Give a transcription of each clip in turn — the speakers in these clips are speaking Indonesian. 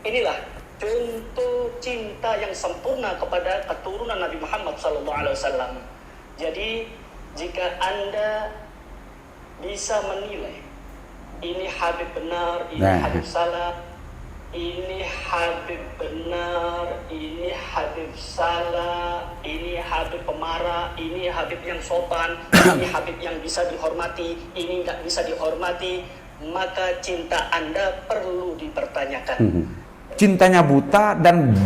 Inilah contoh cinta yang sempurna kepada keturunan Nabi Muhammad SAW. Jadi jika Anda bisa menilai ini Habib benar, ini Habib salah, ini Habib benar, ini Habib salah, ini Habib pemarah, ini Habib yang sopan, ini Habib yang bisa dihormati, ini nggak bisa dihormati, maka cinta Anda perlu dipertanyakan. Cintanya buta dan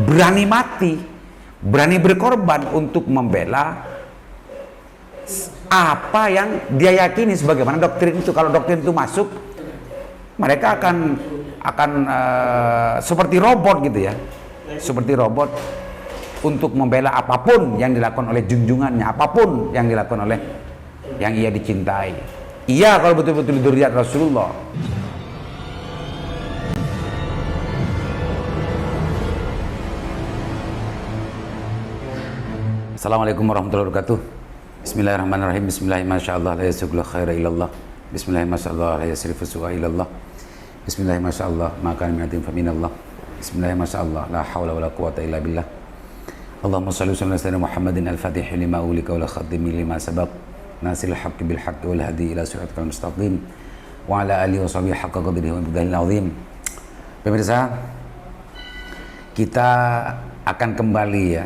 berani mati, berani berkorban untuk membela apa yang dia yakini sebagaimana doktrin itu. Kalau doktrin itu masuk, mereka akan seperti robot gitu ya, seperti robot untuk membela apapun yang dilakukan oleh junjungannya, apapun yang dilakukan oleh yang ia dicintai. Iya, kalau betul-betul dzurriyyat Rasulullah. Assalamualaikum warahmatullahi wabarakatuh. Bismillahirrahmanirrahim. Bismillahirrahmanirrahim. La yasugul khaira illallah. Bismillahirrahmanirrahim. La yasrifu su'a illallah. Bismillahirrahmanirrahim. Maka minatin faminallah. Bismillahirrahmanirrahim. La hawla wa la quwata illa billah. Allahumma salli wa sallim ala Muhammadin al-fatih lima ulika wa la khatimi lima sabaq. Nasil haqqi bil haqqi wal hadi ila siratal mustaqim. Wa ala alihi wa sahbihi haqqa qadrihi wa miqdarihil azim. Pemirsa, kita akan kembali ya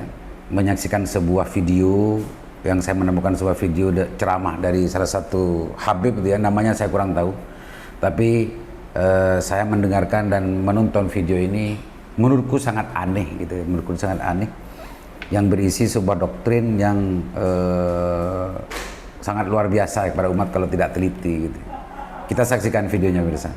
menyaksikan sebuah video yang saya menemukan sebuah video ceramah dari salah satu Habib gitu ya, namanya saya kurang tahu, tapi saya mendengarkan dan menonton video ini, menurutku sangat aneh gitu ya, menurutku sangat aneh, yang berisi sebuah doktrin yang sangat luar biasa kepada umat kalau tidak teliti gitu. Kita saksikan videonya pemirsa.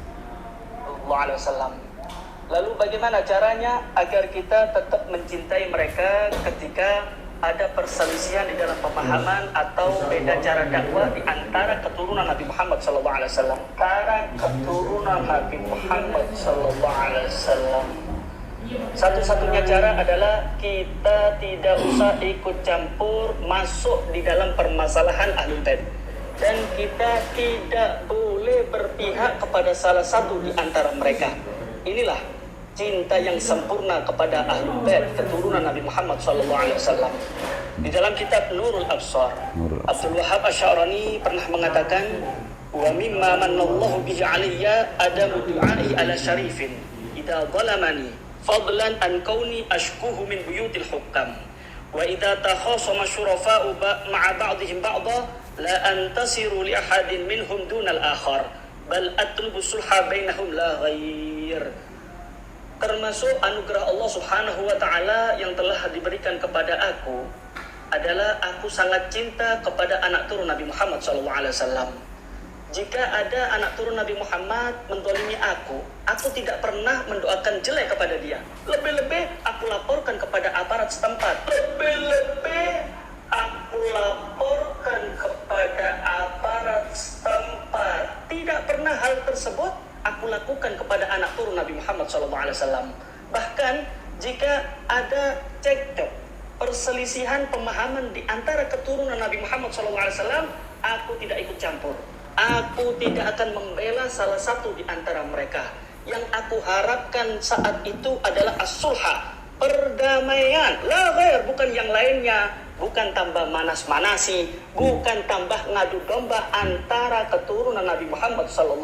Lalu bagaimana caranya agar kita tetap mencintai mereka ketika ada perselisihan di dalam pemahaman atau beda cara dakwah di antara keturunan Nabi Muhammad SAW? Antara keturunan Nabi Muhammad SAW. Satu-satunya cara adalah kita tidak usah ikut campur masuk di dalam permasalahan Ahlul Bait. Dan kita tidak boleh berpihak kepada salah satu di antara mereka. Inilah cinta yang sempurna kepada Ahlul Bait, keturunan Nabi Muhammad SAW. Di dalam kitab Nurul Absar, Abdul Wahab Asy'arani pernah mengatakan, wa mimma manallahu bihi alayya adamu du'ai ala syarifin idza zalamani fadlan an kauni ashkuhu min buyutil hukam wa idza takhasama syurafa'u ma'a ba'dihim ba'dha la antasiru li ahadin minhum dunal akhar bal atlubu sulha bainahum la ghair. Termasuk anugerah Allah Subhanahu wa Ta'ala yang telah diberikan kepada aku adalah aku sangat cinta kepada anak turun Nabi Muhammad SAW. Jika ada anak turun Nabi Muhammad mendolimi aku tidak pernah mendoakan jelek kepada dia. Lebih-lebih aku laporkan kepada aparat setempat. Lebih-lebih aku laporkan kepada aparat setempat. Tidak pernah hal tersebut aku lakukan kepada anak turun Nabi Muhammad SAW. Bahkan jika ada cekcok, perselisihan pemahaman di antara keturunan Nabi Muhammad SAW, aku tidak ikut campur. Aku tidak akan membela salah satu di antara mereka. Yang aku harapkan saat itu adalah as-sulha, perdamaian, la ghair, bukan yang lainnya. Bukan tambah manas-manasi, bukan tambah ngadu domba antara keturunan Nabi Muhammad SAW.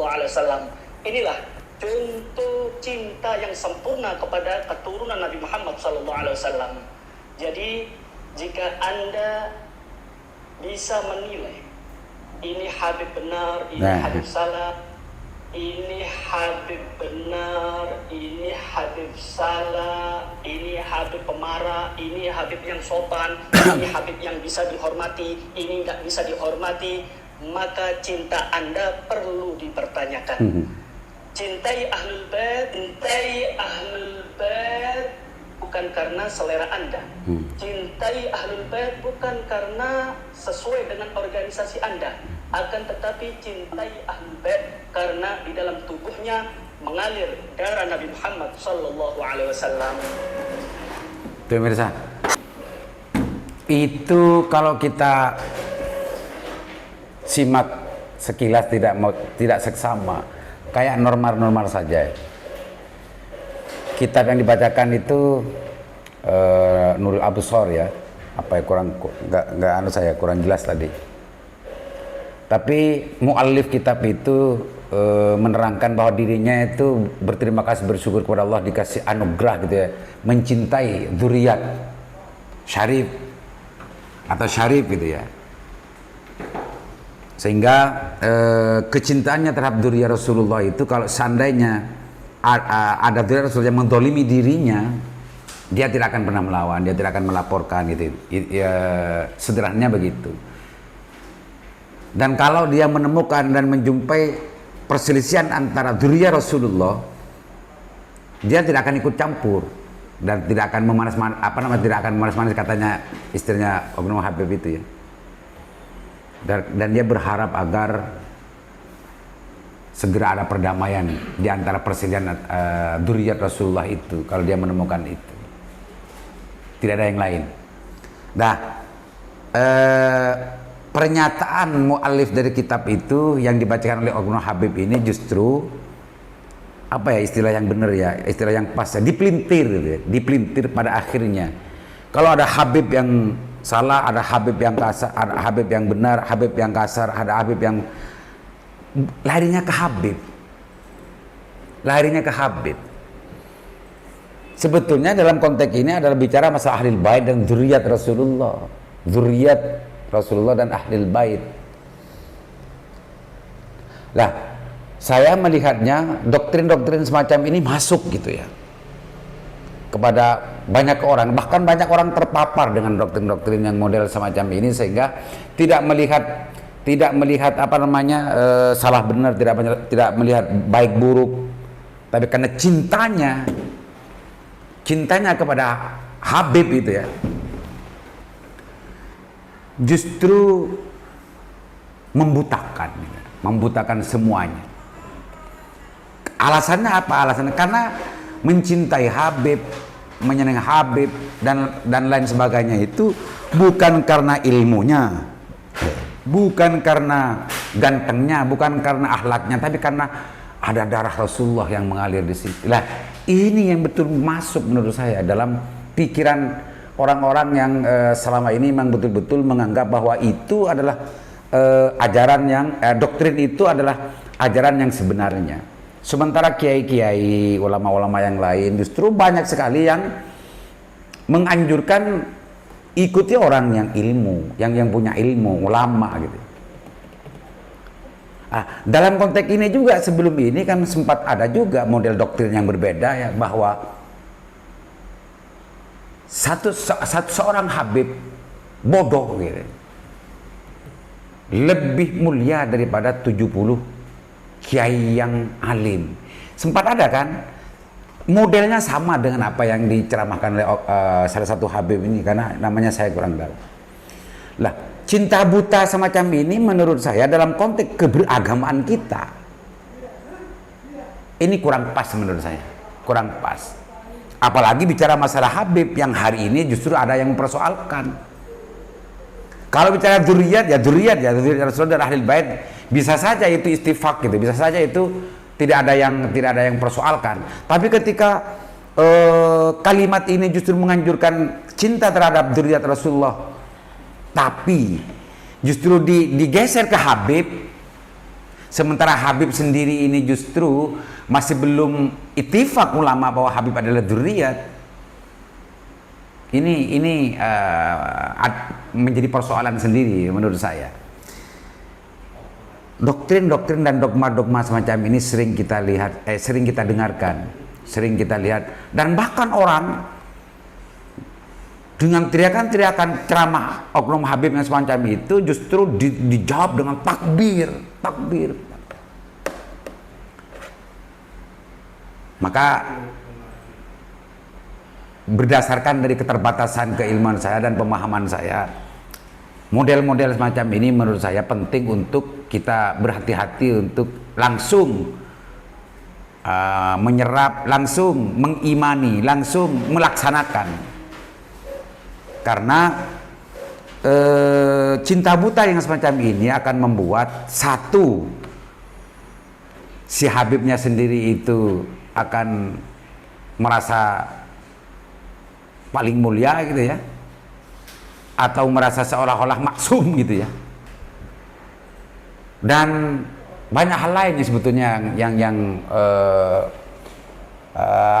Inilah contoh cinta yang sempurna kepada keturunan Nabi Muhammad SAW. Jadi jika Anda bisa menilai ini Habib benar, ini Habib salah, ini Habib benar, ini Habib salah, ini Habib pemarah, ini Habib yang sopan, ini Habib yang bisa dihormati, ini nggak bisa dihormati, maka cinta Anda perlu dipertanyakan. Cintai Ahlul Bait bukan karena selera Anda. Cintai Ahlul Bait bukan karena sesuai dengan organisasi Anda. Akan tetapi cintai Ahlul Bait karena di dalam tubuhnya mengalir darah Nabi Muhammad SAW. Pemirsa, itu kalau kita simak sekilas tidak seksama, kayak normal-normal saja. kitab yang dibacakan itu Nurul Absar ya. Apa ya, nggak anu saya kurang jelas tadi. Tapi muallif kitab itu menerangkan bahwa dirinya itu berterima kasih, bersyukur kepada Allah dikasih anugerah gitu ya, mencintai dzurriyyat syarif atau syarif gitu ya, sehingga kecintaannya terhadap dzurriyyat Rasulullah itu, kalau seandainya ada dzurriyyat Rasulullah yang mendolimi dirinya, dia tidak akan pernah melawan, dia tidak akan melaporkan gitu ya, sederhananya begitu. Dan kalau dia menemukan dan menjumpai perselisihan antara dzurriyyat Rasulullah, dia tidak akan ikut campur dan tidak akan tidak akan memanas-manas, katanya istrinya Oknum Habib itu ya. Dan dia berharap agar segera ada perdamaian di antara perselisihan dzurriyyat Rasulullah itu kalau dia menemukan itu. Tidak ada yang lain. Nah, pernyataan muallif dari kitab itu yang dibacakan oleh Oknum Habib ini justru apa ya, istilah yang benar ya, istilah yang pas ya, dipelintir gitu ya, dipelintir pada akhirnya. Kalau ada Habib yang salah, ada Habib yang kasar, ada Habib yang benar, Habib yang kasar, ada Habib yang larinya ke Habib. Larinya ke Habib. Sebetulnya dalam konteks ini adalah bicara masalah Ahlul Bait dan dzurriyyat Rasulullah. Dzurriyyat Rasulullah dan Ahlul Bait. Lah, saya melihatnya doktrin-doktrin semacam ini masuk gitu ya kepada banyak orang, bahkan banyak orang terpapar dengan doktrin-doktrin yang model semacam ini, sehingga tidak melihat apa namanya salah benar, tidak melihat baik buruk, tapi karena cintanya kepada Habib itu ya, justru membutakan semuanya. Alasannya apa? Alasannya karena mencintai Habib, menyenangi Habib dan lain sebagainya itu bukan karena ilmunya, bukan karena gantengnya, bukan karena akhlaknya, tapi karena ada darah Rasulullah yang mengalir di situ. Lah, ini yang betul masuk menurut saya dalam pikiran orang-orang yang selama ini memang betul-betul menganggap bahwa itu adalah ajaran yang doktrin itu adalah ajaran yang sebenarnya. Sementara kiai-kiai, ulama-ulama yang lain justru banyak sekali yang menganjurkan ikuti orang yang ilmu, yang punya ilmu, ulama gitu. Dalam konteks ini juga sebelum ini kan sempat ada juga model doktrin yang berbeda ya, bahwa seorang Habib bodoh gitu lebih mulia daripada 70 kiai yang alim. Sempat ada kan modelnya sama dengan apa yang diceramahkan oleh salah satu Habib ini, karena namanya saya kurang tahu. Lah, cinta buta semacam ini menurut saya dalam konteks keberagamaan kita ini kurang pas menurut saya, kurang pas. Apalagi bicara masalah Habib yang hari ini justru ada yang mempersoalkan. Kalau bicara dzurriyyat Rasulullah dan Ahlul Bait, bisa saja itu istifaq gitu, bisa saja itu tidak ada yang persoalkan. Tapi ketika kalimat ini justru menganjurkan cinta terhadap dzurriyyat Rasulullah, tapi justru digeser ke Habib, sementara Habib sendiri ini justru masih belum ittifaq ulama bahwa Habib adalah dzurriyyat. Ini menjadi persoalan sendiri menurut saya. Doktrin-doktrin dan dogma-dogma semacam ini sering kita lihat, sering kita dengarkan, sering kita lihat, dan bahkan orang dengan teriakan-teriakan ceramah oknum Habib yang semacam itu justru dijawab dengan takbir. Maka berdasarkan dari keterbatasan keilmuan saya dan pemahaman saya, model-model semacam ini menurut saya penting untuk kita berhati-hati untuk langsung menyerap, langsung mengimani, langsung melaksanakan. Karena cinta buta yang semacam ini akan membuat si Habibnya sendiri itu akan merasa paling mulia gitu ya, atau merasa seolah-olah maksum gitu ya. Dan banyak hal lain yang sebetulnya yang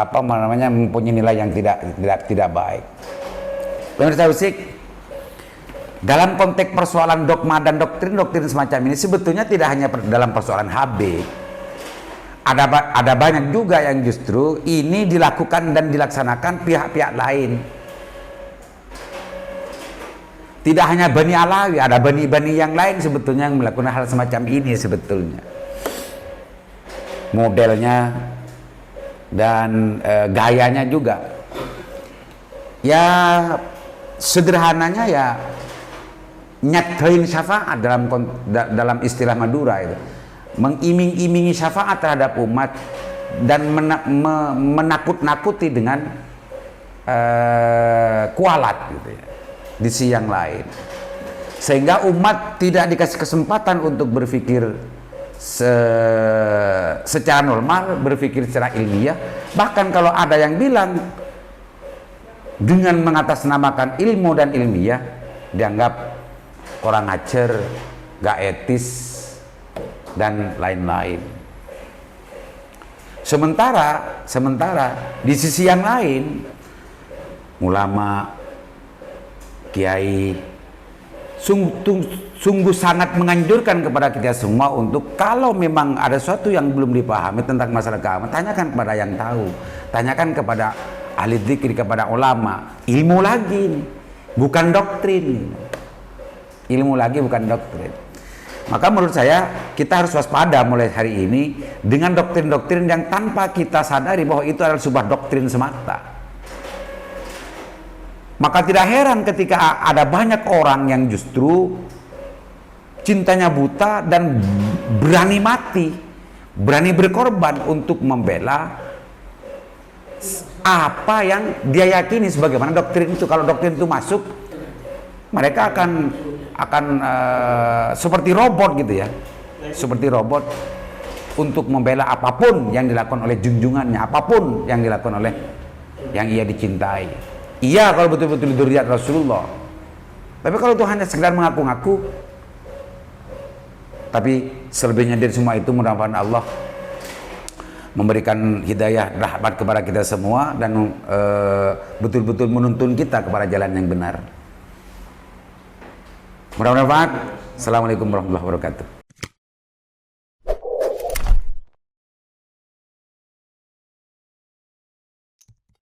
apa namanya mempunyai nilai yang tidak baik. Pemirsa Usik, dalam konteks persoalan dogma dan doktrin semacam ini sebetulnya tidak hanya dalam persoalan HB. Ada banyak juga yang justru ini dilakukan dan dilaksanakan pihak-pihak lain. Tidak hanya Bani Alawi, ada bani-bani yang lain sebetulnya yang melakukan hal semacam ini sebetulnya. Modelnya dan gayanya juga. Ya sederhananya ya nyatakan syafaat dalam istilah Madura itu. Mengiming-imingi syafaat terhadap umat dan menakut-nakuti dengan kualat gitu ya, di sisi yang lain, sehingga umat tidak dikasih kesempatan untuk berpikir secara normal, berpikir secara ilmiah. Bahkan kalau ada yang bilang dengan mengatasnamakan ilmu dan ilmiah dianggap kurang ajar, gak etis dan lain-lain. Sementara di sisi yang lain, ulama, kiai sungguh sangat menganjurkan kepada kita semua untuk kalau memang ada sesuatu yang belum dipahami tentang masalah keagamaan, tanyakan kepada yang tahu, tanyakan kepada ahli dzikir, kepada ulama. Ilmu lagi, bukan doktrin. Ilmu lagi, bukan doktrin. Maka menurut saya kita harus waspada mulai hari ini dengan doktrin-doktrin yang tanpa kita sadari bahwa itu adalah sebuah doktrin semata. Maka tidak heran ketika ada banyak orang yang justru cintanya buta dan berani mati, berani berkorban untuk membela apa yang dia yakini sebagaimana doktrin itu. Kalau doktrin itu masuk, mereka akan seperti robot gitu ya, seperti robot untuk membela apapun yang dilakukan oleh junjungannya, apapun yang dilakukan oleh yang ia dicintai. Iya kalau betul-betul dzurriyyat Rasulullah. Tapi kalau itu hanya sekedar mengaku-ngaku, tapi selebihnya dari semua itu mudah-mudahan Allah memberikan hidayah rahmat kepada kita semua dan betul-betul menuntun kita kepada jalan yang benar. Mudah-mudahan. Assalamualaikum warahmatullahi wabarakatuh.